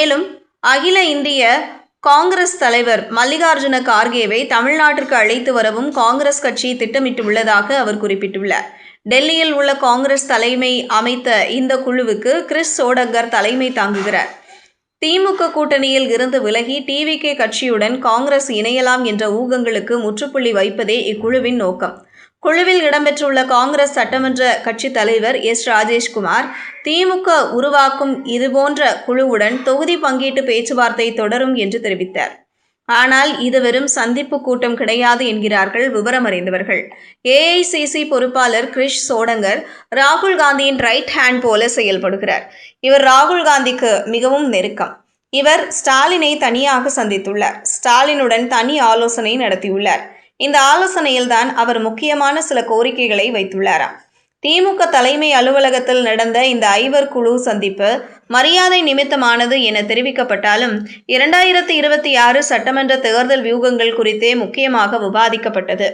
மேலும் அகில இந்திய காங்கிரஸ் தலைவர் மல்லிகார்ஜுன கார்கேவை தமிழ்நாட்டிற்கு அழைத்து வரவும் காங்கிரஸ் கட்சி திட்டமிட்டுள்ளதாக அவர் குறிப்பிட்டுள்ளார். டெல்லியில் உள்ள காங்கிரஸ் தலைமை அமைத்த இந்த குழுவுக்கு கிறிஸ் சோடங்கர் தலைமை தாங்குகிறார். திமுக கூட்டணியில் இருந்து விலகி டிவிகே கட்சியுடன் காங்கிரஸ் இணையலாம் என்ற ஊகங்களுக்கு முற்றுப்புள்ளி வைப்பதே இக்குழுவின் நோக்கம். குழுவில் இடம்பெற்றுள்ள காங்கிரஸ் சட்டமன்ற கட்சித் தலைவர் எஸ். ராஜேஷ்குமார், திமுக உருவாக்கும் இதுபோன்ற குழுவுடன் தொகுதி பங்கீட்டு பேச்சுவார்த்தை தொடரும் என்று தெரிவித்தார். ஆனால் இது வெறும் சந்திப்பு கூட்டம் கிடையாது என்கிறார்கள் விவரம் அறிந்தவர்கள். ஏஐசிசி பொறுப்பாளர் கிரிஷ் சோடங்கர் ராகுல் காந்தியின் ரைட் ஹேண்ட் போல செயல்படுகிறார். இவர் ராகுல் காந்திக்கு மிகவும் நெருக்கம். இவர் ஸ்டாலினை தனியாக சந்தித்துள்ளார். ஸ்டாலினுடன் தனி ஆலோசனை நடத்தியுள்ளார். இந்த ஆலோசனையில்தான் அவர் முக்கியமான சில கோரிக்கைகளை வைத்துள்ளாராம். திமுக தலைமை அலுவலகத்தில் நடந்த இந்த ஐவர் குழு சந்திப்பு மரியாதை நிமித்தமானது என தெரிவிக்கப்பட்டாலும் 2026 சட்டமன்ற தேர்தல் வியூகங்கள் குறித்தே முக்கியமாக விவாதிக்கப்பட்டது.